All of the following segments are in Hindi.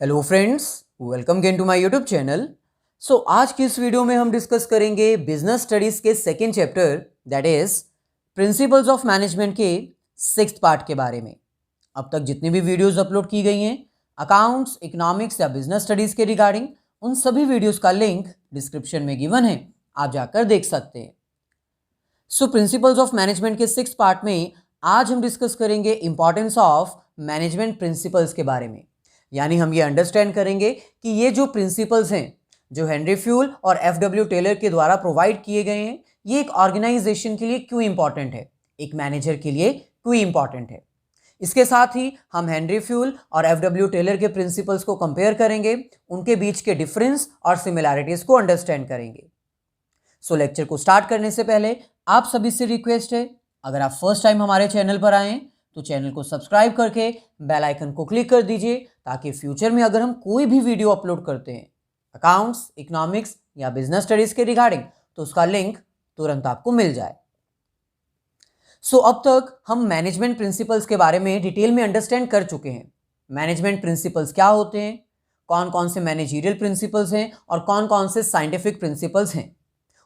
Hello friends, welcome again to my YouTube channel. आज की इस वीडियो में हम डिस्कस करेंगे बिजनेस स्टडीज के second chapter that is principles of management के सिक्स्थ पार्ट के बारे में। अब तक जितनी भी वीडियोस अपलोड की गई हैं अकाउंट्स, इकोनॉमिक्स या बिजनेस स्टडीज के रिगार्डिंग, उन सभी वीडियोस का लिंक डिस्क्रिप्शन में गिवन है, आप जाकर देख सकते हैं। प्रिंसिपल्स ऑफ मैनेजमेंट के सिक्स्थ पार्ट में आज हम डिस्कस करेंगे इंपॉर्टेंस ऑफ मैनेजमेंट प्रिंसिपल्स के बारे में। यानी हम ये अंडरस्टैंड करेंगे कि ये जो प्रिंसिपल्स हैं जो हेनरी फ्यूल और एफ.डब्ल्यू. टेलर के द्वारा प्रोवाइड किए गए हैं, ये एक ऑर्गेनाइजेशन के लिए क्यों इंपॉर्टेंट है, एक मैनेजर के लिए क्यों इंपॉर्टेंट है। इसके साथ ही हम हेनरी फ्यूल और एफ.डब्ल्यू. टेलर के प्रिंसिपल्स को कंपेयर करेंगे, उनके बीच के डिफरेंस और सिमिलैरिटीज को अंडरस्टैंड करेंगे। लेक्चर को स्टार्ट करने से पहले आप सभी से रिक्वेस्ट है, अगर आप फर्स्ट टाइम हमारे चैनल पर आए हैं तो चैनल को सब्सक्राइब करके बेल आइकन को क्लिक कर दीजिए, ताकि फ्यूचर में अगर हम कोई भी वीडियो अपलोड करते हैं अकाउंट्स, इकोनॉमिक्स या बिजनेस स्टडीज के रिगार्डिंग, तो उसका लिंक तुरंत आपको मिल जाए। अब तक हम मैनेजमेंट प्रिंसिपल्स के बारे में डिटेल में अंडरस्टैंड कर चुके हैं। मैनेजमेंट प्रिंसिपल्स क्या होते हैं, कौन कौन से मैनेजरियल प्रिंसिपल्स हैं और कौन कौन से साइंटिफिक प्रिंसिपल्स हैं,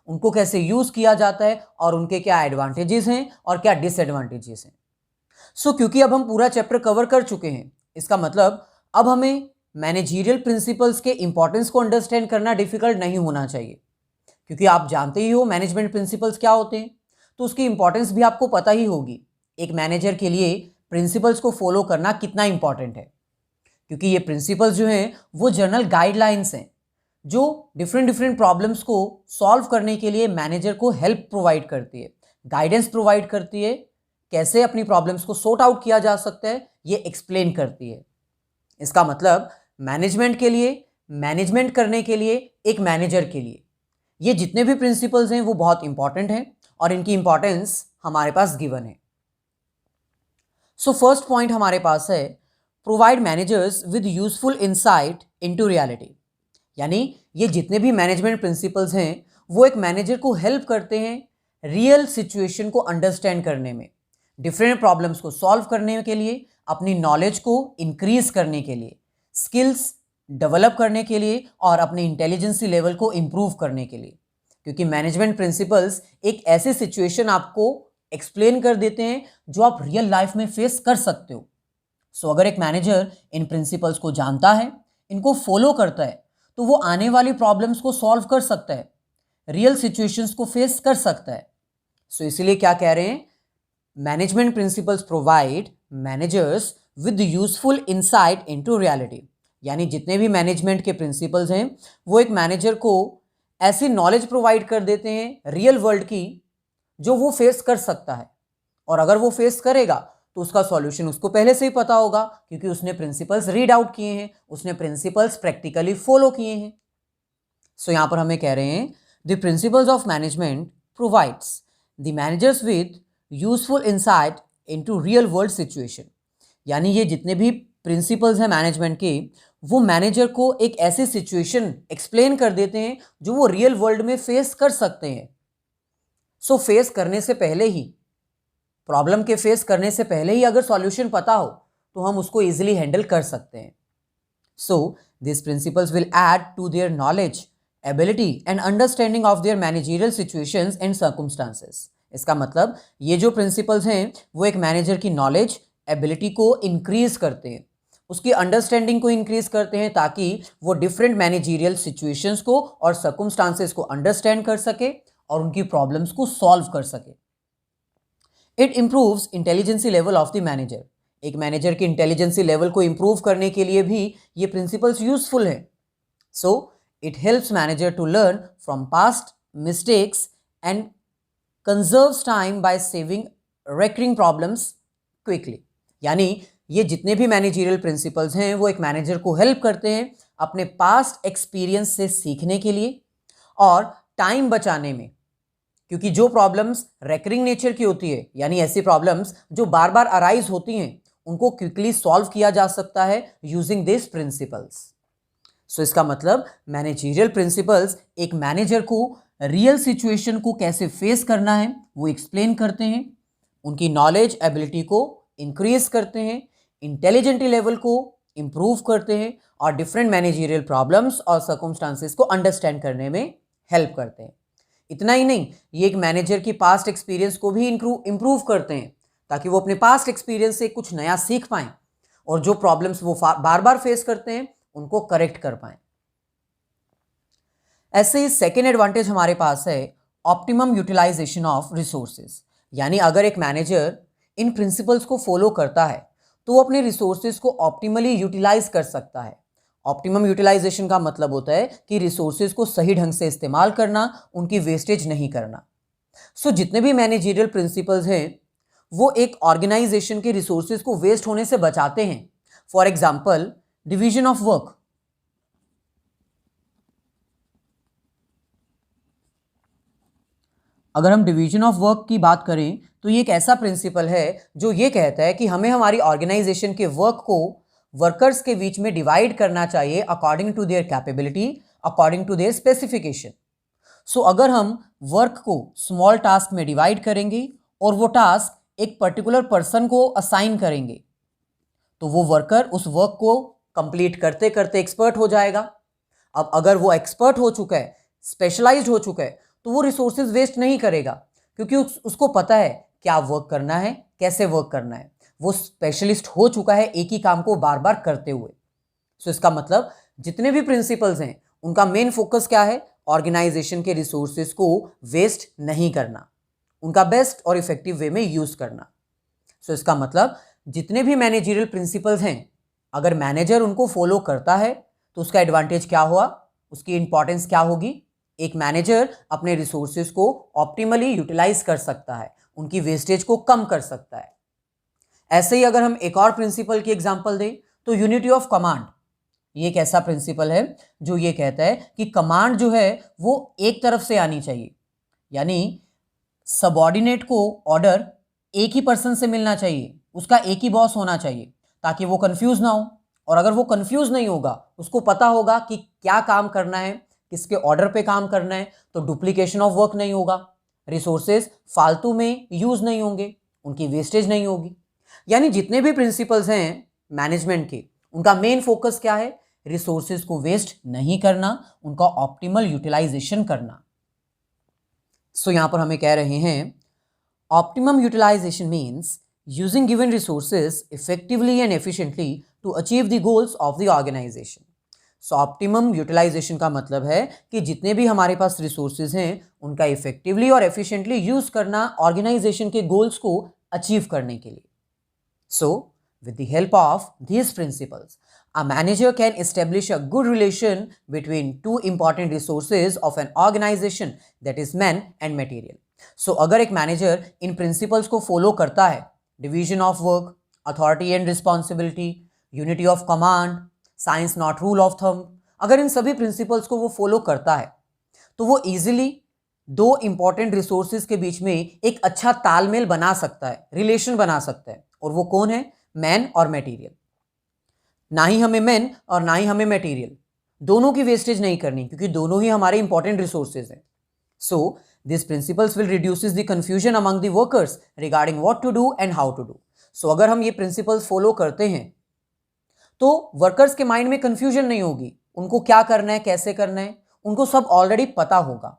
उनको कैसे यूज किया जाता है और उनके क्या एडवांटेजेस हैं और क्या डिसएडवांटेजेस हैं। क्योंकि अब हम पूरा चैप्टर कवर कर चुके हैं, इसका मतलब अब हमें मैनेजरियल प्रिंसिपल्स के इंपॉर्टेंस को अंडरस्टैंड करना डिफिकल्ट नहीं होना चाहिए, क्योंकि आप जानते ही हो मैनेजमेंट प्रिंसिपल्स क्या होते हैं, तो उसकी इंपॉर्टेंस भी आपको पता ही होगी। एक मैनेजर के लिए प्रिंसिपल्स को फॉलो करना कितना इंपॉर्टेंट है, क्योंकि ये प्रिंसिपल्स जो हैं वो जनरल गाइडलाइंस हैं जो डिफरेंट प्रॉब्लम्स को सॉल्व करने के लिए मैनेजर को हेल्प प्रोवाइड करती है, गाइडेंस प्रोवाइड करती है, कैसे अपनी प्रॉब्लम्स को सॉर्ट आउट किया जा सकता है ये एक्सप्लेन करती है। इसका मतलब मैनेजमेंट के लिए, मैनेजमेंट करने के लिए, एक मैनेजर के लिए ये जितने भी प्रिंसिपल्स हैं वो बहुत इंपॉर्टेंट हैं और इनकी इंपॉर्टेंस हमारे पास गिवन है। फर्स्ट पॉइंट हमारे पास है provide managers with useful insight into reality. यानी ये जितने भी मैनेजमेंट प्रिंसिपल्स हैं वो एक मैनेजर को हेल्प करते हैं रियल सिचुएशन को अंडरस्टैंड करने में, डिफरेंट प्रॉब्लम्स को सॉल्व करने के लिए, अपनी नॉलेज को इंक्रीज करने के लिए, स्किल्स डेवलप करने के लिए और अपने इंटेलिजेंसी लेवल को इंप्रूव करने के लिए। क्योंकि मैनेजमेंट प्रिंसिपल्स एक ऐसी सिचुएशन आपको एक्सप्लेन कर देते हैं जो आप रियल लाइफ में फेस कर सकते हो। अगर एक मैनेजर इन प्रिंसिपल्स को जानता है, इनको फॉलो करता है, तो वो आने वाली प्रॉब्लम्स को सॉल्व कर सकता है, रियल सिचुएशंस को फेस कर सकता है। इसीलिए क्या कह रहे हैं, management principles provide managers with useful insight into reality. यानी जितने भी मैनेजमेंट के प्रिंसिपल्स हैं वो एक मैनेजर को ऐसी नॉलेज प्रोवाइड कर देते हैं रियल वर्ल्ड की जो वो फेस कर सकता है, और अगर वो फेस करेगा तो उसका सॉल्यूशन उसको पहले से ही पता होगा, क्योंकि उसने प्रिंसिपल्स रीड आउट किए हैं, उसने प्रिंसिपल्स प्रैक्टिकली फॉलो किए हैं। यहां पर हमें कह रहे हैं the principles of management provides the managers with useful insight into real world situation. यानी ये जितने भी प्रिंसिपल्स हैं मैनेजमेंट के, वो मैनेजर को एक ऐसी सिचुएशन एक्सप्लेन कर देते हैं जो वो रियल वर्ल्ड में फेस कर सकते हैं। फेस करने से पहले ही, प्रॉब्लम के फेस करने से पहले ही अगर सॉल्यूशन पता हो तो हम उसको इजीली हैंडल कर सकते हैं। This principles will add to their knowledge, ability and understanding of their managerial situations and circumstances. इसका मतलब ये जो प्रिंसिपल्स हैं वो एक मैनेजर की नॉलेज, एबिलिटी को इंक्रीज करते हैं, उसकी अंडरस्टैंडिंग को इंक्रीज करते हैं, ताकि वो डिफरेंट मैनेजरियल सिचुएशंस को और सर्कमस्टांसेस को अंडरस्टैंड कर सके और उनकी प्रॉब्लम्स को सॉल्व कर सके। It improves intelligency level of the manager. एक मैनेजर की इंटेलिजेंसी लेवल को इंप्रूव करने के लिए भी ये प्रिंसिपल्स यूजफुल है। It helps manager to learn from past mistakes and conserves time by saving recurring problems quickly. यानी ये जितने भी मैनेजरियल प्रिंसिपल्स हैं वो एक मैनेजर को हेल्प करते हैं अपने पास्ट एक्सपीरियंस से सीखने के लिए और टाइम बचाने में, क्योंकि जो प्रॉब्लम्स रेकरिंग नेचर की होती है, यानी ऐसी प्रॉब्लम्स जो बार बार अराइज होती हैं, उनको क्विकली सॉल्व किया जा सकता है यूजिंग दिस प्रिंसिपल्स। इसका मतलब मैनेजरियल प्रिंसिपल्स एक मैनेजर को रियल सिचुएशन को कैसे फेस करना है वो एक्सप्लेन करते हैं, उनकी नॉलेज, एबिलिटी को इंक्रीज करते हैं, इंटेलिजेंट लेवल को इंप्रूव करते हैं और डिफरेंट मैनेजरियल प्रॉब्लम्स और सर्कमस्टांसेस को अंडरस्टैंड करने में हेल्प करते हैं। इतना ही नहीं, ये एक मैनेजर की पास्ट एक्सपीरियंस को भी इंप्रूव करते हैं ताकि वो अपने पास्ट एक्सपीरियंस से कुछ नया सीख पाएं और जो प्रॉब्लम्स वो बार बार फेस करते हैं उनको करेक्ट कर पाएं। ऐसे ही सेकेंड एडवांटेज हमारे पास है ऑप्टिमम यूटिलाइजेशन ऑफ रिसोर्सेज। यानी अगर एक मैनेजर इन प्रिंसिपल्स को फॉलो करता है तो वो अपने रिसोर्सेज को ऑप्टिमली यूटिलाइज कर सकता है। ऑप्टिमम यूटिलाइजेशन का मतलब होता है कि रिसोर्सेज को सही ढंग से इस्तेमाल करना, उनकी वेस्टेज नहीं करना। सो जितने भी मैनेजरियल प्रिंसिपल्स हैं वो एक ऑर्गेनाइजेशन के रिसोर्सेज को वेस्ट होने से बचाते हैं। For example, division of work. अगर हम डिवीजन ऑफ वर्क की बात करें तो ये एक ऐसा प्रिंसिपल है जो ये कहता है कि हमें हमारी ऑर्गेनाइजेशन के वर्क को वर्कर्स के बीच में डिवाइड करना चाहिए according to their capability, according to their specification. So अगर हम वर्क को स्मॉल टास्क में डिवाइड करेंगे और वो टास्क एक पर्टिकुलर पर्सन को असाइन करेंगे तो वो वर्कर उस वर्क को कंप्लीट करते करते एक्सपर्ट हो जाएगा। अब अगर वो एक्सपर्ट हो चुका है, स्पेशलाइज्ड हो चुका है, तो वो रिसोर्सेज वेस्ट नहीं करेगा क्योंकि उसको पता है क्या वर्क करना है, कैसे वर्क करना है। वो स्पेशलिस्ट हो चुका है एक ही काम को बार बार करते हुए। सो इसका मतलब जितने भी प्रिंसिपल्स हैं उनका मेन फोकस क्या है? ऑर्गेनाइजेशन के रिसोर्सेज को वेस्ट नहीं करना, उनका बेस्ट और इफेक्टिव वे में यूज करना। सो इसका मतलब जितने भी मैनेजरियल प्रिंसिपल्स हैं अगर मैनेजर उनको फॉलो करता है तो उसका एडवांटेज क्या हुआ, उसकी इंपॉर्टेंस क्या होगी? एक मैनेजर अपने रिसोर्सेज को ऑप्टिमली यूटिलाइज कर सकता है, उनकी वेस्टेज को कम कर सकता है। ऐसे ही अगर हम एक और प्रिंसिपल की एग्जांपल दें तो यूनिटी ऑफ कमांड। ये एक ऐसा प्रिंसिपल है जो ये कहता है कि कमांड जो है वो एक तरफ से आनी चाहिए, यानी सबऑर्डिनेट को ऑर्डर एक ही पर्सन से मिलना चाहिए, उसका एक ही बॉस होना चाहिए ताकि वो कंफ्यूज ना हो। और अगर वो कंफ्यूज नहीं होगा, उसको पता होगा कि क्या काम करना है, किसके ऑर्डर पे काम करना है, तो डुप्लीकेशन ऑफ वर्क नहीं होगा, रिसोर्सेज फालतू में यूज नहीं होंगे, उनकी वेस्टेज नहीं होगी। यानी जितने भी प्रिंसिपल्स हैं मैनेजमेंट के, उनका मेन फोकस क्या है? रिसोर्सेज को वेस्ट नहीं करना, उनका ऑप्टिमल यूटिलाइजेशन करना। सो यहां पर हमें कह रहे हैं optimum utilization means using given resources effectively and efficiently to achieve the goals of the organization. So optimum utilization का मतलब है कि जितने भी हमारे पास रिसोर्सेज हैं उनका इफेक्टिवली और एफिशिएंटली यूज करना ऑर्गेनाइजेशन के गोल्स को अचीव करने के लिए। सो with the help of these principles, a manager can establish a good relation between two important resources of an organization, that is men and material. So अगर एक मैनेजर इन प्रिंसिपल्स को फॉलो करता है, division of work, authority and responsibility, unity of command, science not rule of thumb, अगर इन सभी प्रिंसिपल्स को वो फॉलो करता है तो वो इजीली दो इंपॉर्टेंट रिसोर्सेज के बीच में एक अच्छा तालमेल बना सकता है, रिलेशन बना सकता है। और वो कौन है? मैन और मटेरियल। ना ही हमें मैन और ना ही हमें मटेरियल, दोनों की वेस्टेज नहीं करनी क्योंकि दोनों ही हमारे इंपॉर्टेंट रिसोर्सेज हैं। So this principles will reduces the confusion among the workers regarding what to do and how to do. So अगर हम ये प्रिंसिपल्स फॉलो करते हैं तो वर्कर्स के माइंड में कंफ्यूजन नहीं होगी, उनको क्या करना है, कैसे करना है, उनको सब ऑलरेडी पता होगा।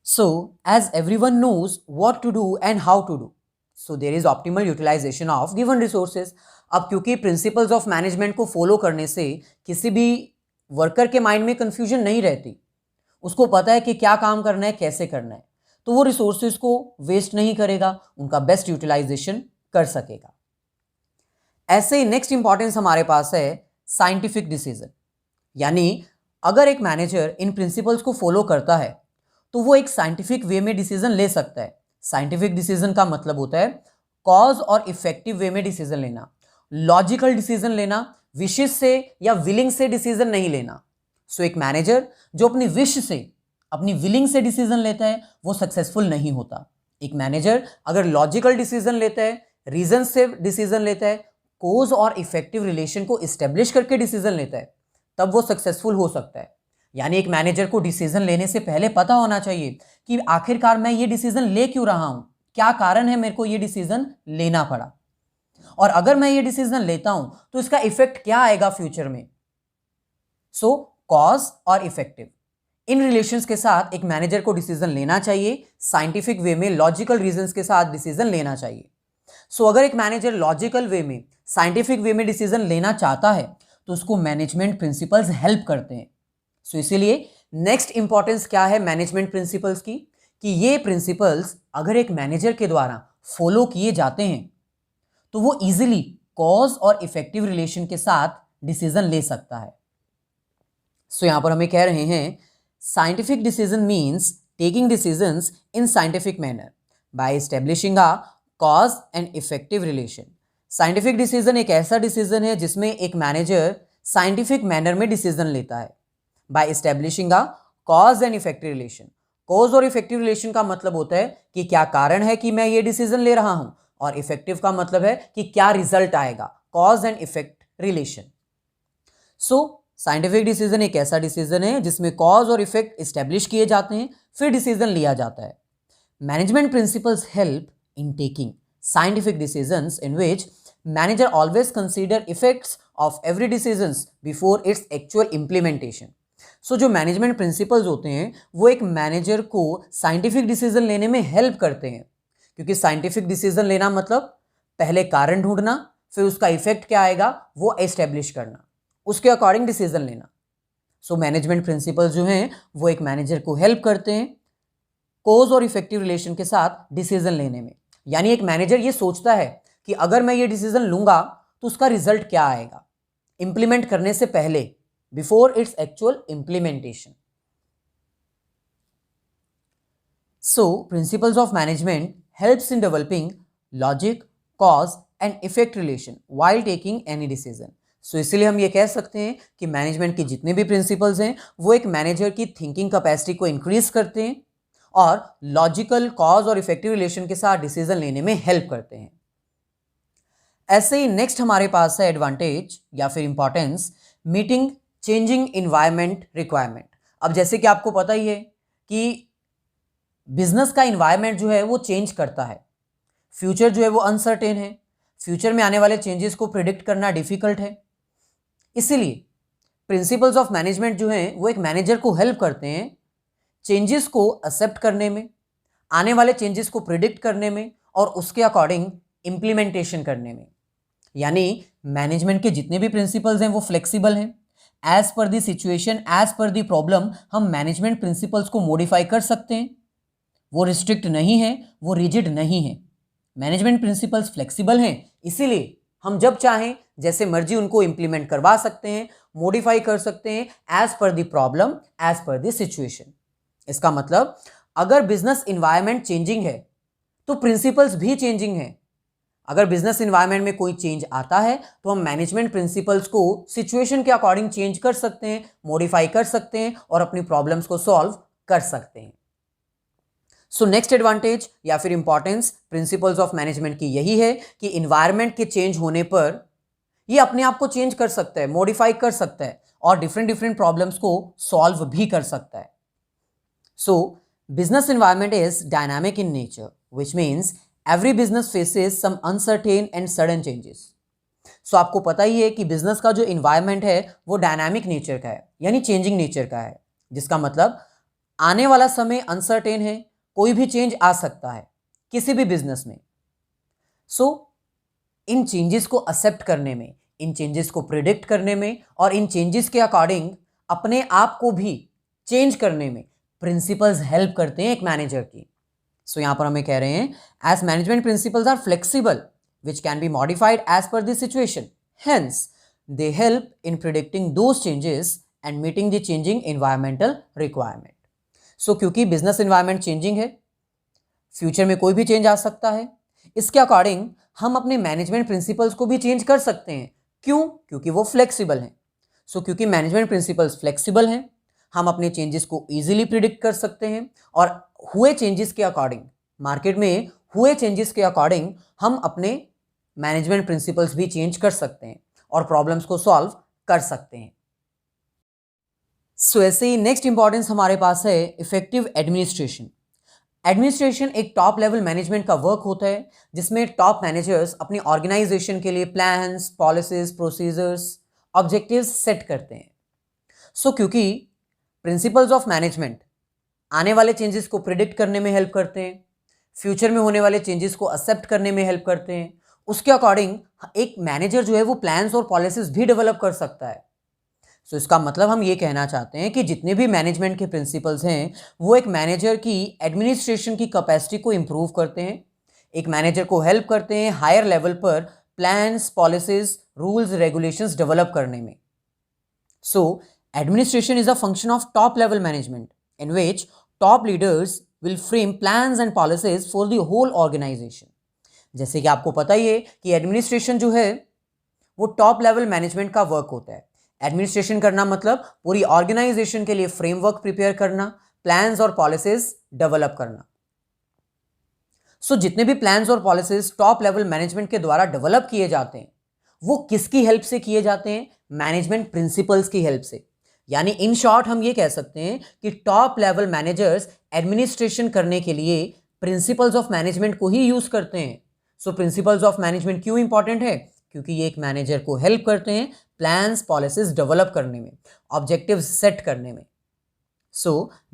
So as everyone knows what to do and how to do, so there is optimal utilization of given resources. अब क्योंकि प्रिंसिपल्स ऑफ मैनेजमेंट को फॉलो करने से किसी भी वर्कर के माइंड में कंफ्यूजन नहीं रहती, उसको पता है कि क्या काम करना है, कैसे करना है, तो वो रिसोर्सेज को वेस्ट नहीं करेगा, उनका बेस्ट यूटिलाइजेशन कर सकेगा। ऐसे ही नेक्स्ट इंपॉर्टेंस हमारे पास है साइंटिफिक डिसीजन। यानी अगर एक मैनेजर इन प्रिंसिपल्स को फॉलो करता है तो वो एक साइंटिफिक वे में डिसीजन ले सकता है। साइंटिफिक डिसीजन का मतलब होता है कॉज और इफेक्टिव वे में डिसीजन लेना, लॉजिकल डिसीजन लेना, विशेष से या विलिंग से डिसीजन नहीं लेना। सो एक मैनेजर जो अपनी विश से, अपनी विलिंग से डिसीजन लेता है वो सक्सेसफुल नहीं होता। एक मैनेजर अगर लॉजिकल डिसीजन लेता है, रीजन से डिसीजन लेता है, कोज और इफेक्टिव रिलेशन को इस्टेब्लिश करके डिसीजन लेता है, तब वो सक्सेसफुल हो सकता है। यानी एक मैनेजर को डिसीजन लेने से पहले पता होना चाहिए कि आखिरकार मैं ये डिसीजन ले क्यों रहा हूं, क्या कारण है मेरे को ये डिसीजन लेना पड़ा। और अगर मैं ये डिसीजन लेता हूं तो इसका इफेक्ट क्या आएगा फ्यूचर में। सो कॉज और इफेक्टिव, इन रिलेशंस के साथ एक मैनेजर को डिसीजन लेना चाहिए, साइंटिफिक वे में लॉजिकल रीजंस के साथ डिसीजन लेना चाहिए। सो अगर एक मैनेजर लॉजिकल वे में, साइंटिफिक वे में डिसीजन लेना चाहता है तो उसको मैनेजमेंट प्रिंसिपल्स हेल्प करते हैं। सो इसीलिए नेक्स्ट इंपॉर्टेंस क्या है मैनेजमेंट प्रिंसिपल्स की, कि ये प्रिंसिपल्स अगर एक मैनेजर के द्वारा फॉलो किए जाते हैं तो वो इजीली कॉज और इफेक्टिव रिलेशन के साथ डिसीजन ले सकता है। सो यहां पर हमें कह रहे हैं scientific decision means taking decisions in scientific manner by establishing a cause and effective relation. Scientific decision एक ऐसा डिसीजन है जिसमें एक मैनेजर साइंटिफिक मैनर में डिसीजन लेता है by establishing a cause and effective relation. Cause और इफेक्टिव रिलेशन का मतलब होता है कि क्या कारण है कि मैं ये डिसीजन ले रहा हूं, और इफेक्टिव का मतलब है कि क्या रिजल्ट आएगा, cause and effect relation. So scientific decision एक ऐसा डिसीजन है जिसमें कॉज और इफेक्ट एस्टेब्लिश किए जाते हैं, फिर डिसीजन लिया जाता है। Management principles help in taking scientific decisions in which manager always consider effects of every decisions before its actual implementation। सो जो मैनेजमेंट प्रिंसिपल्स होते हैं वो एक मैनेजर को साइंटिफिक डिसीजन लेने में हेल्प करते हैं, क्योंकि साइंटिफिक डिसीजन लेना मतलब पहले कारण ढूंढना, फिर उसका इफेक्ट क्या आएगा वो एस्टेब्लिश करना, उसके अकॉर्डिंग डिसीजन लेना। सो मैनेजमेंट प्रिंसिपल्स जो हैं वो एक मैनेजर को हेल्प करते हैं कॉज और इफेक्टिव रिलेशन के साथ डिसीजन लेने में। यानी एक मैनेजर ये सोचता है कि अगर मैं ये डिसीजन लूंगा तो उसका रिजल्ट क्या आएगा इंप्लीमेंट करने से पहले, before its actual implementation. So principles of management helps in developing logic, cause and effect relation while taking any decision. So इसीलिए हम ये कह सकते हैं कि मैनेजमेंट के जितने भी प्रिंसिपल्स हैं वो एक मैनेजर की थिंकिंग कैपेसिटी को इंक्रीज करते हैं और लॉजिकल, कॉज और इफेक्टिव रिलेशन के साथ डिसीजन लेने में हेल्प करते हैं। ऐसे ही नेक्स्ट हमारे पास है एडवांटेज या फिर importance, meeting changing environment requirement. अब जैसे कि आपको पता ही है कि बिजनेस का इन्वायरमेंट जो है वो चेंज करता है, फ्यूचर जो है वो अनसर्टेन है, फ्यूचर में आने वाले चेंजेस को प्रिडिक्ट करना डिफिकल्ट है। इसीलिए प्रिंसिपल्स ऑफ मैनेजमेंट जो हैं वो एक मैनेजर को हेल्प करते हैं चेंजेस को एक्सेप्ट करने में, आने वाले चेंजेस को प्रिडिक्ट करने में और उसके अकॉर्डिंग इंप्लीमेंटेशन करने में। यानी मैनेजमेंट के जितने भी प्रिंसिपल्स हैं वो फ्लेक्सिबल हैं, as per the situation, as per the problem हम मैनेजमेंट प्रिंसिपल्स को मॉडिफाई कर सकते हैं। वो रिस्ट्रिक्ट नहीं है, वो रिजिड नहीं है। मैनेजमेंट प्रिंसिपल्स फ्लेक्सिबल हैं, इसीलिए हम जब चाहें जैसे मर्जी उनको इंप्लीमेंट करवा सकते हैं, मॉडिफाई कर सकते हैं as per the problem, as per the situation. इसका मतलब अगर बिजनेस इन्वायरमेंट चेंजिंग है तो प्रिंसिपल्स भी चेंजिंग है। अगर बिजनेस इन्वायरमेंट में कोई चेंज आता है तो हम मैनेजमेंट प्रिंसिपल्स को सिचुएशन के अकॉर्डिंग चेंज कर सकते हैं, मॉडिफाई कर सकते हैं और अपनी प्रॉब्लम्स को सॉल्व कर सकते हैं। सो नेक्स्ट एडवांटेज या फिर इंपॉर्टेंस प्रिंसिपल्स ऑफ मैनेजमेंट की यही है कि इन्वायरमेंट के चेंज होने पर ये अपने आप को चेंज कर सकता है, मॉडिफाई कर सकता है और डिफरेंट प्रॉब्लम्स को सॉल्व भी कर सकता है। So, business environment is dynamic in nature, which means every business faces some uncertain and sudden changes. So, आपको पता ही है कि बिजनेस का जो environment है वो डायनामिक नेचर का है, यानी चेंजिंग नेचर का है, जिसका मतलब आने वाला समय अनसर्टेन है, कोई भी चेंज आ सकता है किसी भी बिजनेस में। सो इन चेंजेस को एक्सेप्ट करने में, इन चेंजेस को प्रिडिक्ट करने में और इन चेंजेस के अकॉर्डिंग अपने आप को भी चेंज करने में प्रिंसिपल्स हेल्प करते हैं एक मैनेजर की। सो यहां पर हमें कह रहे हैं as management principles are flexible which can be modified as per the situation, hence they help in predicting those changes and meeting the changing environmental requirement. So क्योंकि बिजनेस एनवायरमेंट चेंजिंग है, फ्यूचर में कोई भी चेंज आ सकता है, इसके अकॉर्डिंग हम अपने मैनेजमेंट प्रिंसिपल्स को भी चेंज कर सकते हैं। क्यों? क्योंकि वो फ्लेक्सिबल हैं। सो क्योंकि मैनेजमेंट प्रिंसिपल्स फ्लेक्सिबल हैं, हम अपने चेंजेस को इजीली प्रिडिक्ट कर सकते हैं और हुए चेंजेस के अकॉर्डिंग, मार्केट में हुए चेंजेस के अकॉर्डिंग हम अपने मैनेजमेंट प्रिंसिपल्स भी चेंज कर सकते हैं और प्रॉब्लम्स को सॉल्व कर सकते हैं। सो ऐसे ही नेक्स्ट इंपॉर्टेंस हमारे पास है इफेक्टिव एडमिनिस्ट्रेशन। एडमिनिस्ट्रेशन एक टॉप लेवल मैनेजमेंट का वर्क होता है जिसमें टॉप मैनेजर्स अपनी ऑर्गेनाइजेशन के लिए plans, policies, procedures, objectives set करते हैं। क्योंकि प्रिंसिपल्स ऑफ मैनेजमेंट आने वाले चेंजेस को प्रिडिक्ट करने में हेल्प करते हैं, फ्यूचर में होने वाले चेंजेस को एक्सेप्ट करने में हेल्प करते हैं, उसके अकॉर्डिंग एक मैनेजर जो है वो प्लान्स और पॉलिसीज भी डेवलप कर सकता है। इसका मतलब हम ये कहना चाहते हैं कि जितने भी मैनेजमेंट के प्रिंसिपल्स हैं वो एक मैनेजर की एडमिनिस्ट्रेशन की कैपेसिटी को इम्प्रूव करते हैं, एक मैनेजर को हेल्प करते हैं हायर लेवल पर plans, policies, rules, regulations develop करने में। Administration is a function of top level management in which top leaders will frame plans and policies for the whole organization। जैसे कि आपको पता ही है कि एडमिनिस्ट्रेशन जो है वो टॉप लेवल मैनेजमेंट का वर्क होता है। एडमिनिस्ट्रेशन करना मतलब पूरी ऑर्गेनाइजेशन के लिए फ्रेमवर्क प्रिपेयर करना, प्लान्स और पॉलिसीज डेवलप करना। जितने भी प्लान्स और पॉलिसीज टॉप लेवल मैनेजमेंट के द्वारा डेवलप किए जाते हैं वो किसकी हेल्प से किए जाते हैं? मैनेजमेंट प्रिंसिपल्स की हेल्प से। यानी इन शॉर्ट हम ये कह सकते हैं कि टॉप लेवल मैनेजर्स एडमिनिस्ट्रेशन करने के लिए प्रिंसिपल्स ऑफ मैनेजमेंट को ही यूज करते हैं। प्रिंसिपल्स ऑफ मैनेजमेंट क्यों इंपॉर्टेंट है? क्योंकि ये एक मैनेजर को हेल्प करते हैं प्लान्स, पॉलिसीज डेवलप करने में, ऑब्जेक्टिव्स सेट करने में।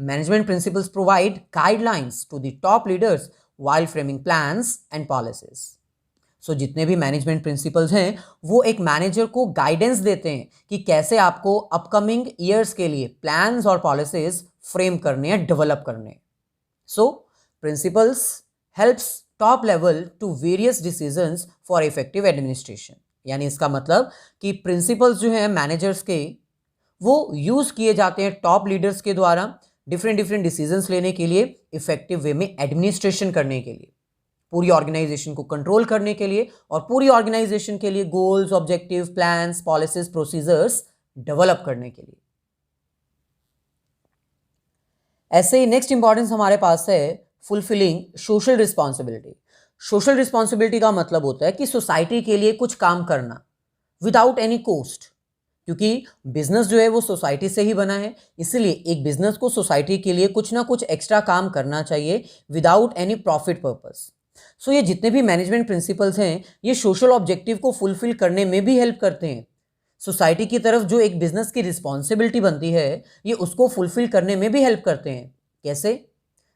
Management principles provide guidelines to the top leaders while framing plans and policies. जितने भी मैनेजमेंट प्रिंसिपल्स हैं वो एक मैनेजर को गाइडेंस देते हैं कि कैसे आपको अपकमिंग ईयर्स के लिए प्लान्स और पॉलिसीज फ्रेम करने हैं, डेवलप करने हैं। Principles helps top level to various decisions for effective administration. यानी इसका मतलब कि प्रिंसिपल्स जो हैं मैनेजर्स के वो यूज किए जाते हैं टॉप लीडर्स के द्वारा डिफरेंट डिसीजंस लेने के लिए, इफेक्टिव वे में एडमिनिस्ट्रेशन करने के लिए, पूरी ऑर्गेनाइजेशन को कंट्रोल करने के लिए और पूरी ऑर्गेनाइजेशन के लिए goals, objective, plans, policies, procedures develop करने के लिए। ऐसे ही नेक्स्ट इंपॉर्टेंस हमारे पास है fulfilling social responsibility. Social responsibility का मतलब होता है कि सोसाइटी के लिए कुछ काम करना विदाउट एनी कॉस्ट, क्योंकि बिजनेस जो है वो सोसाइटी से ही बना है, इसलिए एक बिजनेस को सोसाइटी के लिए कुछ ना कुछ एक्स्ट्रा काम करना चाहिए विदाउट एनी प्रॉफिट पर्पस। ये जितने भी मैनेजमेंट प्रिंसिपल्स हैं ये सोशल ऑब्जेक्टिव को फुलफिल करने में भी हेल्प करते हैं। सोसाइटी की तरफ जो एक बिजनेस की रिस्पॉन्सिबिलिटी बनती है ये उसको फुलफिल करने में भी हेल्प करते हैं। कैसे?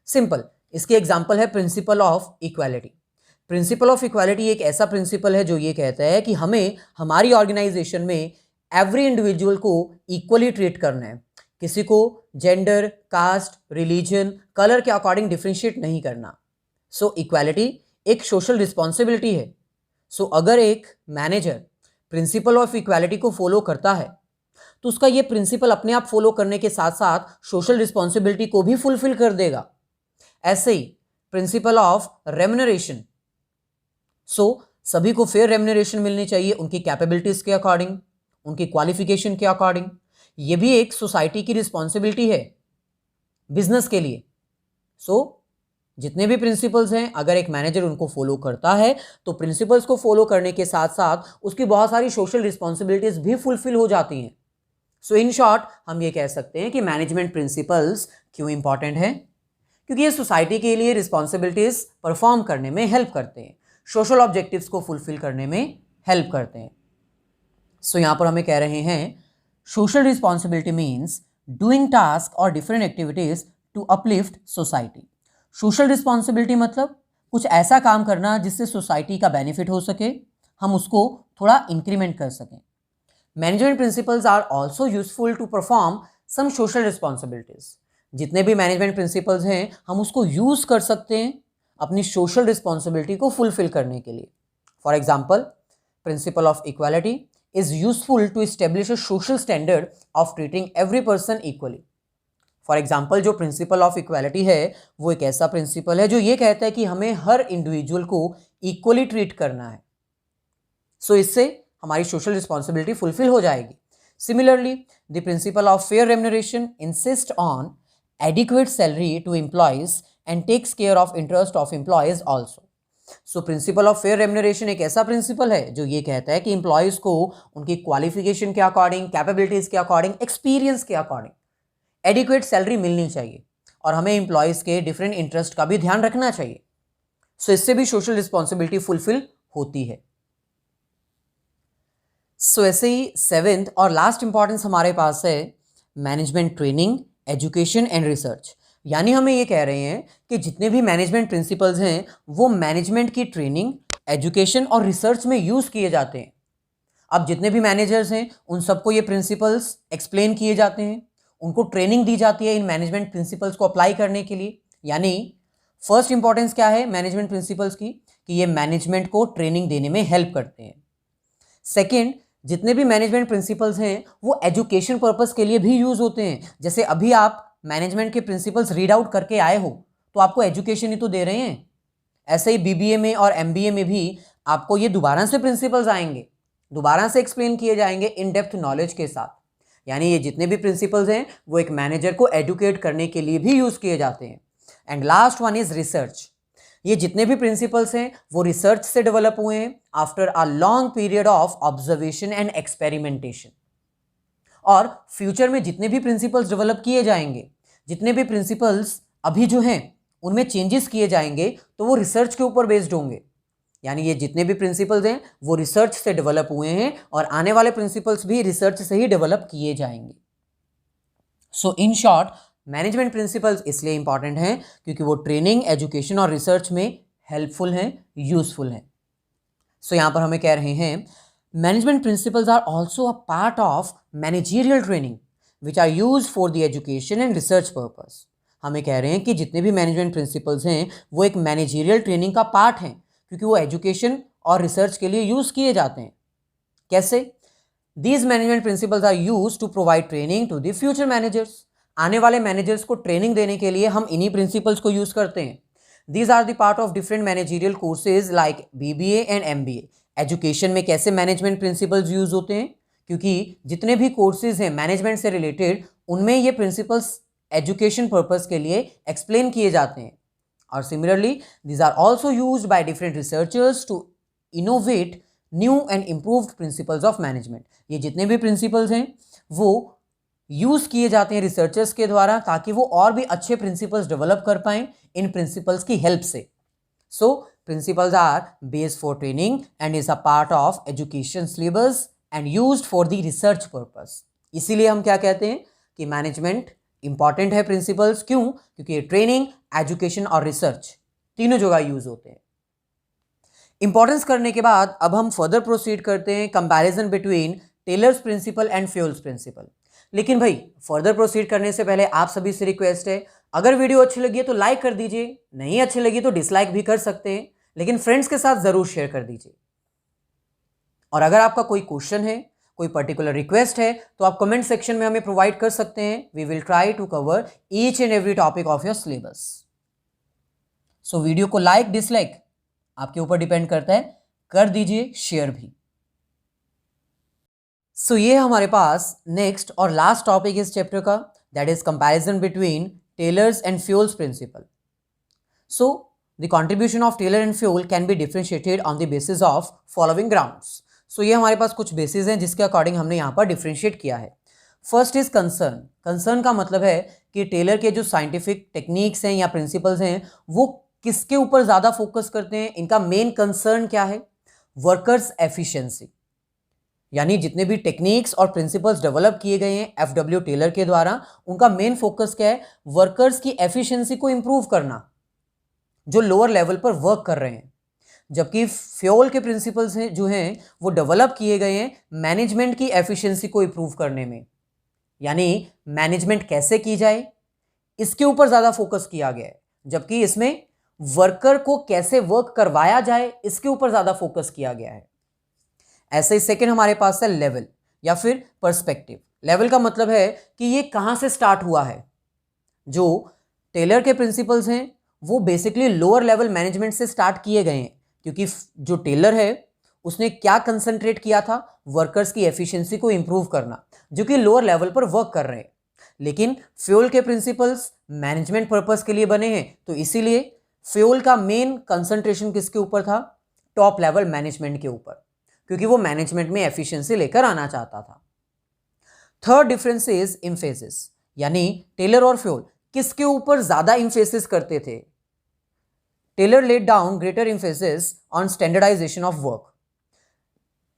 सिंपल, इसके एग्जांपल है principle of equality. Principle of equality एक ऐसा प्रिंसिपल है जो ये कहता है कि हमें हमारी ऑर्गेनाइजेशन में एवरी इंडिविजुअल को इक्वली ट्रीट करना है, किसी को जेंडर, कास्ट, रिलीजन, कलर के अकॉर्डिंग डिफ्रेंशिएट नहीं करना। इक्वालिटी एक सोशल रिस्पॉन्सिबिलिटी है। अगर एक मैनेजर प्रिंसिपल ऑफ इक्वालिटी को फॉलो करता है तो उसका ये प्रिंसिपल अपने आप फॉलो करने के साथ साथ सोशल रिस्पॉन्सिबिलिटी को भी फुलफिल कर देगा। ऐसे ही प्रिंसिपल ऑफ रेम्यूनरेशन, सभी को फेयर रेम्यूनरेशन मिलनी चाहिए उनकी कैपेबिलिटीज के अकॉर्डिंग, उनकी क्वालिफिकेशन के अकॉर्डिंग। ये भी एक सोसाइटी की रिस्पॉन्सिबिलिटी है बिजनेस के लिए। जितने भी प्रिंसिपल्स हैं अगर एक मैनेजर उनको फॉलो करता है तो प्रिंसिपल्स को फॉलो करने के साथ साथ उसकी बहुत सारी सोशल रिस्पॉन्सिबिलिटीज भी फुलफिल हो जाती हैं। इन शॉर्ट हम ये कह सकते हैं कि मैनेजमेंट प्रिंसिपल्स क्यों इंपॉर्टेंट है? क्योंकि ये सोसाइटी के लिए रिस्पॉन्सिबिलिटीज परफॉर्म करने में हेल्प करते हैं, सोशल ऑब्जेक्टिव्स को फुलफिल करने में हेल्प करते हैं। यहाँ पर हमें कह रहे हैं social responsibility means doing task और different activities to uplift society. Social responsibility मतलब कुछ ऐसा काम करना जिससे सोसाइटी का बेनिफिट हो सके, हम उसको थोड़ा इंक्रीमेंट कर सकें। Management principles are also useful to perform some social responsibilities. जितने भी मैनेजमेंट प्रिंसिपल्स हैं हम उसको यूज कर सकते हैं अपनी सोशल रिस्पॉन्सिबिलिटी को फुलफिल करने के लिए। For example, principle of equality is useful to establish a social standard of treating every person equally। For example, जो प्रिंसिपल ऑफ इक्वालिटी है वो एक ऐसा प्रिंसिपल है जो ये कहता है कि हमें हर इंडिविजुअल को इक्वली ट्रीट करना है। इससे हमारी सोशल रिस्पॉन्सिबिलिटी फुलफिल हो जाएगी। Similarly, the principle of fair remuneration insist on adequate salary to employees and takes care of interest of employees also. Principle of fair remuneration एक ऐसा प्रिंसिपल है जो ये कहता है कि एम्प्लॉयज को उनकी क्वालिफिकेशन के अकॉर्डिंग, कैपेबिलिटीज के अकॉर्डिंग, एक्सपीरियंस के अकॉर्डिंग एडिक्वेट सैलरी मिलनी चाहिए और हमें एम्प्लॉयज़ के डिफरेंट इंटरेस्ट का भी ध्यान रखना चाहिए। सो इससे भी सोशल रिस्पॉन्सिबिलिटी फुलफिल होती है। सो ऐसे ही सेवेंथ और लास्ट इंपॉर्टेंस हमारे पास है management training, education and research. यानी हमें ये कह रहे हैं कि जितने भी मैनेजमेंट प्रिंसिपल्स हैं वो मैनेजमेंट की ट्रेनिंग, एजुकेशन और रिसर्च में यूज़ किए जाते हैं। अब जितने भी मैनेजर्स हैं उन सबको ये प्रिंसिपल्स एक्सप्लेन किए जाते हैं, उनको ट्रेनिंग दी जाती है इन मैनेजमेंट प्रिंसिपल्स को अप्लाई करने के लिए। यानी फर्स्ट इंपॉर्टेंस क्या है मैनेजमेंट प्रिंसिपल्स की, कि ये मैनेजमेंट को ट्रेनिंग देने में हेल्प करते हैं। सेकेंड, जितने भी मैनेजमेंट प्रिंसिपल्स हैं वो एजुकेशन पर्पस के लिए भी यूज होते हैं। जैसे अभी आप मैनेजमेंट के प्रिंसिपल्स रीड आउट करके आए हो तो आपको एजुकेशन ही तो दे रहे हैं। ऐसे ही बीबीए में और एमबीए में भी आपको ये दोबारा से प्रिंसिपल्स आएंगे, दोबारा से एक्सप्लेन किए जाएंगे इन डेप्थ नॉलेज के साथ। यानी ये जितने भी प्रिंसिपल्स हैं वो एक मैनेजर को एडुकेट करने के लिए भी यूज किए जाते हैं। And last one is research. ये जितने भी प्रिंसिपल्स हैं वो रिसर्च से डेवलप हुए हैं after a long period of observation and experimentation. और फ्यूचर में जितने भी प्रिंसिपल्स डेवलप किए जाएंगे, जितने भी प्रिंसिपल्स अभी जो हैं उनमें चेंजेस किए जाएंगे तो वो रिसर्च के ऊपर बेस्ड होंगे। यानी ये जितने भी प्रिंसिपल्स हैं वो रिसर्च से डेवलप हुए हैं और आने वाले प्रिंसिपल्स भी रिसर्च से ही डेवलप किए जाएंगे। So in short management principles इसलिए इंपॉर्टेंट हैं क्योंकि वो ट्रेनिंग, एजुकेशन और रिसर्च में हेल्पफुल हैं, यूजफुल हैं। सो यहां पर हमें कह रहे हैं management principles are also a part of managerial training which are use for the education and research purpose. हमें कह रहे हैं कि जितने भी मैनेजमेंट प्रिंसिपल्स हैं वो एक मैनेजरियल ट्रेनिंग का पार्ट हैं क्योंकि वो एजुकेशन और रिसर्च के लिए यूज किए जाते हैं। कैसे? These management principles are use to provide training to the future managers. आने वाले मैनेजर्स को ट्रेनिंग देने के लिए हम इन्हीं प्रिंसिपल्स को यूज करते हैं। These are the part of different managerial courses like BBA and MBA. Education में कैसे मैनेजमेंट प्रिंसिपल्स यूज होते हैं, क्योंकि जितने भी कोर्सेज हैं मैनेजमेंट से रिलेटेड उनमें ये प्रिंसिपल्स एजुकेशन पर्पस के लिए एक्सप्लेन किए जाते हैं। और similarly these are also used by different researchers to innovate new and improved principles of management. ये जितने भी प्रिंसिपल्स हैं वो यूज किए जाते हैं रिसर्चर्स के द्वारा ताकि वो और भी अच्छे प्रिंसिपल्स डेवलप कर पाएं इन प्रिंसिपल्स की हेल्प से। So principles are based for training and is a part of education syllabus and used for the research purpose. इसीलिए हम क्या कहते हैं कि मैनेजमेंट इंपॉर्टेंट है प्रिंसिपल्स। क्यों? क्योंकि ये ट्रेनिंग, एजुकेशन और रिसर्च तीनों जगह यूज होते हैं। इंपॉर्टेंस करने के बाद अब हम फर्दर प्रोसीड करते हैं comparison between Taylor's principle and Fayol's principle. लेकिन भाई फर्दर प्रोसीड करने से पहले आप सभी से रिक्वेस्ट है, अगर वीडियो अच्छी लगी है तो लाइक कर दीजिए, नहीं अच्छी लगी तो डिसलाइक भी कर सकते हैं, लेकिन फ्रेंड्स के साथ जरूर शेयर कर दीजिए। और अगर आपका कोई क्वेश्चन है, कोई पर्टिकुलर रिक्वेस्ट है तो आप कमेंट सेक्शन में हमें प्रोवाइड कर सकते हैं। We will try to cover each and every topic of your syllabus. So video को लाइक, डिसलाइक आपके ऊपर डिपेंड करता है, कर दीजिए शेयर भी। सो ये हमारे पास नेक्स्ट और लास्ट टॉपिक इस चैप्टर का, that is comparison between Taylor's and Fayol's principle. So the contribution of Taylor and Fayol can be differentiated on the basis of following grounds. So ये हमारे पास कुछ बेसिस हैं जिसके अकॉर्डिंग हमने यहाँ पर डिफरेंशिएट किया है। First is concern. कंसर्न का मतलब है कि टेलर के जो साइंटिफिक टेक्निक्स हैं या प्रिंसिपल्स हैं वो किसके ऊपर ज़्यादा फोकस करते हैं, इनका मेन कंसर्न क्या है? Workers efficiency. यानी जितने भी टेक्निक्स और प्रिंसिपल्स डेवलप किए गए हैं एफडब्ल्यू टेलर के द्वारा, उनका मेन फोकस क्या है? वर्कर्स की एफिशिएंसी को इंप्रूव करना, जो लोअर लेवल पर वर्क कर रहे हैं। जबकि फ्यूल के प्रिंसिपल्स हैं जो हैं वो डेवलप किए गए हैं मैनेजमेंट की एफिशिएंसी को इंप्रूव करने में। यानी मैनेजमेंट कैसे की जाए इसके ऊपर ज़्यादा फोकस किया गया है, जबकि इसमें वर्कर को कैसे वर्क करवाया जाए इसके ऊपर ज़्यादा फोकस किया गया है। ऐसे ही सेकेंड हमारे पास है लेवल या फिर पर्सपेक्टिव। लेवल का मतलब है कि ये कहाँ से स्टार्ट हुआ है। जो टेलर के प्रिंसिपल्स हैं वो बेसिकली लोअर लेवल मैनेजमेंट से स्टार्ट किए गए हैं, क्योंकि जो टेलर है उसने क्या कंसंट्रेट किया था? वर्कर्स की एफिशिएंसी को इंप्रूव करना, जो कि लोअर लेवल पर वर्क कर रहे हैं। लेकिन फ्यूल के प्रिंसिपल्स मैनेजमेंट पर्पस के लिए बने हैं, तो इसीलिए फ्यूल का मेन कंसंट्रेशन किसके ऊपर था? टॉप लेवल मैनेजमेंट के ऊपर, क्योंकि वो मैनेजमेंट में एफिशिएंसी लेकर आना चाहता था। Third difference is in phases. यानी टेलर और फ्यूल किसके ऊपर ज्यादा इंफेसिस करते थे? Taylor laid down greater emphasis on standardization of work.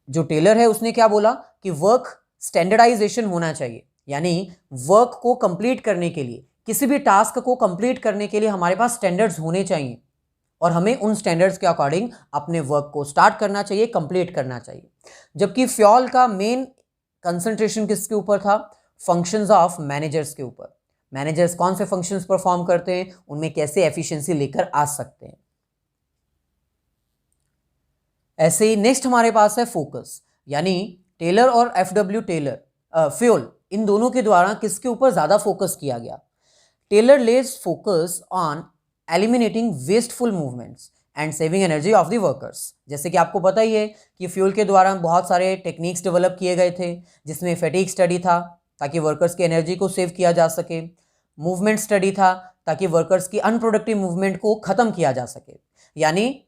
जो टेलर है उसने क्या बोला कि वर्क स्टैंडर्डाइजेशन होना चाहिए, यानी वर्क को कंप्लीट करने के लिए, किसी भी टास्क को कंप्लीट करने के लिए हमारे पास स्टैंडर्ड्स होने चाहिए और हमें उन स्टैंडर्ड्स के अकॉर्डिंग अपने वर्क को स्टार्ट करना चाहिए, कंप्लीट करना चाहिए। जबकि फ्योल का मेन कंसंट्रेशन किसके ऊपर था? फंक्शंस ऑफ मैनेजर्स के ऊपर। मैनेजर्स कौन से फंक्शंस परफॉर्म करते हैं, उनमें कैसे एफिशिएंसी लेकर आ सकते हैं। ऐसे ही नेक्स्ट हमारे पास है फोकस, यानी टेलर और एफडब्ल्यू फ्योल, इन दोनों के द्वारा किसके ऊपर ज्यादा फोकस किया गया? Taylor lays focus on eliminating wasteful movements and saving energy of the workers. जैसे कि आपको पता ही है कि फ्यूल के द्वारा बहुत सारे टेक्निक्स डेवलप किए गए थे, जिसमें फैटिग स्टडी था ताकि वर्कर्स की एनर्जी को सेव किया जा सके, मूवमेंट स्टडी था ताकि वर्कर्स की अनप्रोडक्टिव मूवमेंट को खत्म किया जा सके। यानी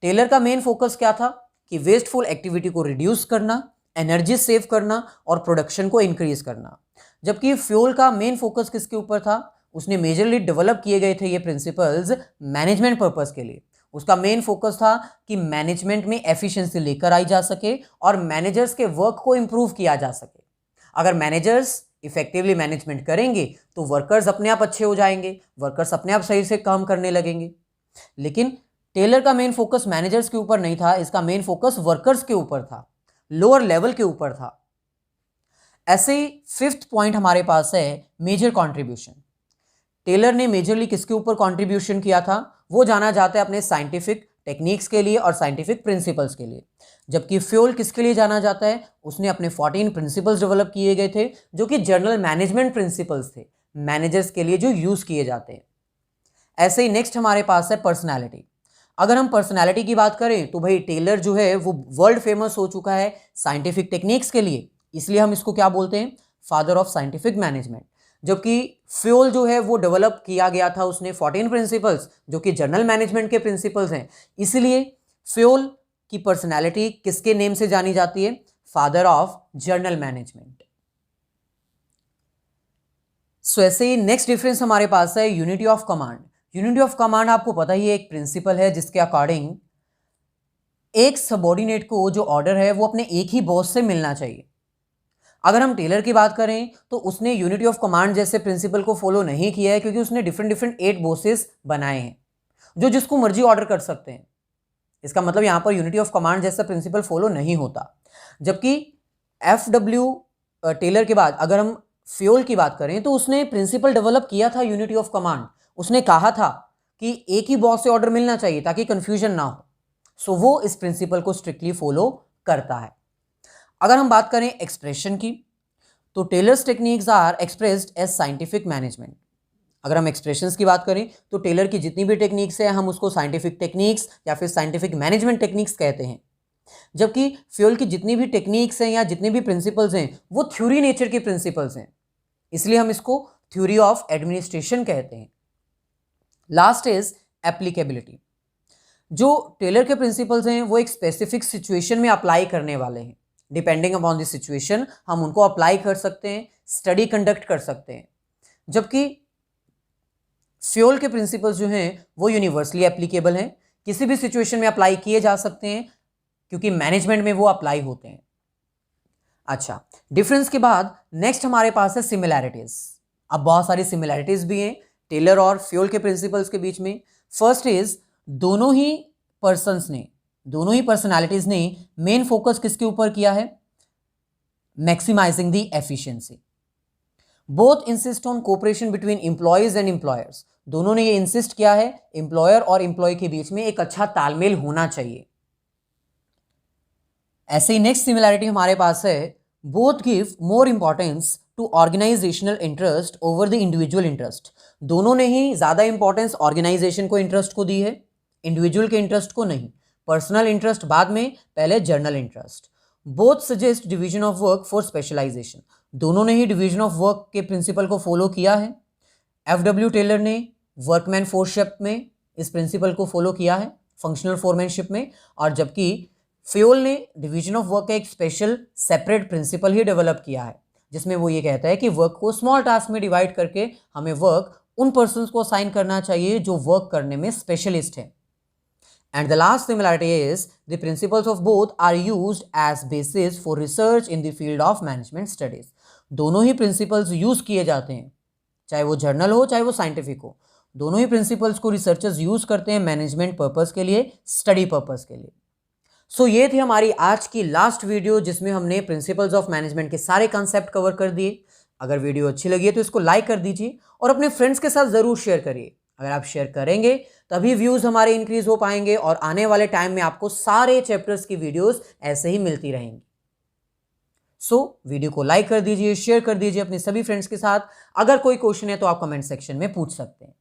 टेलर का मेन फोकस क्या था कि वेस्टफुल एक्टिविटी को रिड्यूस करना, एनर्जी सेव करना और प्रोडक्शन को इंक्रीज करना। जबकि फ्यूल का मेन फोकस किसके ऊपर था? उसने मेजरली डेवलप किए गए थे ये प्रिंसिपल्स मैनेजमेंट पर्पस के लिए। उसका मेन फोकस था कि मैनेजमेंट में एफिशिएंसी लेकर आई जा सके और मैनेजर्स के वर्क को इंप्रूव किया जा सके। अगर मैनेजर्स इफेक्टिवली मैनेजमेंट करेंगे तो वर्कर्स अपने आप अच्छे हो जाएंगे, वर्कर्स अपने आप सही से काम करने लगेंगे। लेकिन टेलर का मेन फोकस मैनेजर्स के ऊपर नहीं था, इसका मेन फोकस वर्कर्स के ऊपर था, लोअर लेवल के ऊपर था। ऐसे ही फिफ्थ पॉइंट हमारे पास है मेजर कंट्रीब्यूशन। टेलर ने मेजरली किसके ऊपर कंट्रीब्यूशन किया था? वो जाना जाता है अपने साइंटिफिक टेक्निक्स के लिए और साइंटिफिक प्रिंसिपल्स के लिए। जबकि फ्यूल किसके लिए जाना जाता है? उसने अपने 14 प्रिंसिपल्स डेवलप किए गए थे जो कि जनरल मैनेजमेंट प्रिंसिपल्स थे, मैनेजर्स के लिए जो यूज किए जाते हैं। ऐसे ही नेक्स्ट हमारे पास है पर्सनैलिटी। अगर हम पर्सनैलिटी की बात करें तो भाई टेलर जो है वो वर्ल्ड फेमस हो चुका है साइंटिफिक टेक्निक्स के लिए, इसलिए हम इसको क्या बोलते हैं? Father of scientific management. जबकि फ्यूल जो है वो डेवलप किया गया था, उसने 14 प्रिंसिपल्स जो कि जनरल मैनेजमेंट के प्रिंसिपल्स हैं, इसलिए फ्यूल की पर्सनैलिटी किसके नेम से जानी जाती है? Father of general management. So ऐसे ही नेक्स्ट डिफरेंस हमारे पास है unity of command. Unity of command आपको पता ही है एक प्रिंसिपल है जिसके अकॉर्डिंग एक सबॉर्डिनेट को जो ऑर्डर है वो अपने एक ही बॉस से मिलना चाहिए। अगर हम टेलर की बात करें तो उसने यूनिटी ऑफ कमांड जैसे प्रिंसिपल को फॉलो नहीं किया है, क्योंकि उसने डिफरेंट 8 बॉसेस बनाए हैं जो जिसको मर्जी ऑर्डर कर सकते हैं। इसका मतलब यहां पर यूनिटी ऑफ कमांड जैसा प्रिंसिपल फॉलो नहीं होता। जबकि एफडब्ल्यू टेलर के बाद अगर हम फ्यूल की बात करें तो उसने प्रिंसिपल डेवलप किया था यूनिटी ऑफ कमांड। उसने कहा था कि एक ही बॉस से ऑर्डर मिलना चाहिए ताकि कंफ्यूजन ना हो। सो वो इस प्रिंसिपल को स्ट्रिक्टली फॉलो करता है। अगर हम बात करें एक्सप्रेशन की तो Taylor's techniques are expressed as scientific management. अगर हम एक्सप्रेशंस की बात करें तो टेलर की जितनी भी टेक्निक्स है हम उसको साइंटिफिक टेक्निक्स या फिर साइंटिफिक मैनेजमेंट टेक्निक्स कहते हैं। जबकि फ्यूल की जितनी भी टेक्निक्स हैं या जितने भी प्रिंसिपल्स हैं वो थ्योरी नेचर के प्रिंसिपल्स हैं, इसलिए हम इसको थ्योरी ऑफ एडमिनिस्ट्रेशन कहते हैं। Last is applicability. जो टेलर के प्रिंसिपल्स हैं वो एक स्पेसिफिक सिचुएशन में अप्लाई करने वाले हैं। डिपेंडिंग अपॉन द सिचुएशन हम उनको अप्लाई कर सकते हैं, स्टडी कंडक्ट कर सकते हैं। जबकि फ्यूल के प्रिंसिपल्स जो हैं वो यूनिवर्सली एप्लीकेबल हैं, किसी भी सिचुएशन में अप्लाई किए जा सकते हैं क्योंकि मैनेजमेंट में वो अप्लाई होते हैं। अच्छा, डिफरेंस के बाद नेक्स्ट हमारे पास है सिमिलैरिटीज। अब बहुत सारी सिमिलैरिटीज भी हैं टेलर और फ्यूल के प्रिंसिपल्स के बीच में। फर्स्ट इज दोनों ही पर्सनालिटीज ने मेन फोकस किसके ऊपर किया है? Maximizing the efficiency. Both insist on cooperation between employees and employers. दोनों ने ये इंसिस्ट किया है एम्प्लॉयर और एम्प्लॉय के बीच में एक अच्छा तालमेल होना चाहिए। ऐसे ही नेक्स्ट सिमिलैरिटी हमारे पास है both give more importance to organizational interest over the individual interest. दोनों ने ही ज्यादा इंपॉर्टेंस ऑर्गेनाइजेशन को इंटरेस्ट को दी है, इंडिविजुअल के इंटरेस्ट को नहीं। पर्सनल इंटरेस्ट बाद में, पहले general interest. Both suggest division of work for specialization. दोनों ने ही डिवीजन ऑफ वर्क के प्रिंसिपल को फॉलो किया है। एफडब्ल्यू टेलर ने वर्कमैन फोरशिप में इस प्रिंसिपल को फॉलो किया है, फंक्शनल फोरमैनशिप में, और जबकि फ्यूल ने डिवीजन ऑफ वर्क का एक स्पेशल सेपरेट प्रिंसिपल ही डेवलप किया है जिसमें वो ये कहता है कि वर्क को स्मॉल टास्क में डिवाइड करके हमें वर्क उन पर्सन्स को असाइन करना चाहिए जो वर्क करने में स्पेशलिस्ट है। And the last similarity is the principles of both are used as basis for research in the field of management studies. दोनों ही प्रिंसिपल्स यूज किए जाते हैं, चाहे वो जर्नल हो चाहे वो साइंटिफिक हो। दोनों ही प्रिंसिपल्स को रिसर्चर्स यूज करते हैं मैनेजमेंट पर्पस के लिए, स्टडी पर्पस के लिए। सो ये थी हमारी आज की लास्ट वीडियो जिसमें हमने प्रिंसिपल्स ऑफ मैनेजमेंट के सारे कॉन्सेप्ट कवर कर दिए। अगर वीडियो अच्छी लगी है तो इसको लाइक कर दीजिए और अपने फ्रेंड्स के साथ जरूर शेयर करिए। अगर आप शेयर करेंगे तभी व्यूज हमारे इंक्रीज हो पाएंगे और आने वाले टाइम में आपको सारे चैप्टर्स की वीडियोस ऐसे ही मिलती रहेंगी। सो वीडियो को लाइक कर दीजिए, शेयर कर दीजिए अपने सभी फ्रेंड्स के साथ। अगर कोई क्वेश्चन है तो आप कमेंट सेक्शन में पूछ सकते हैं।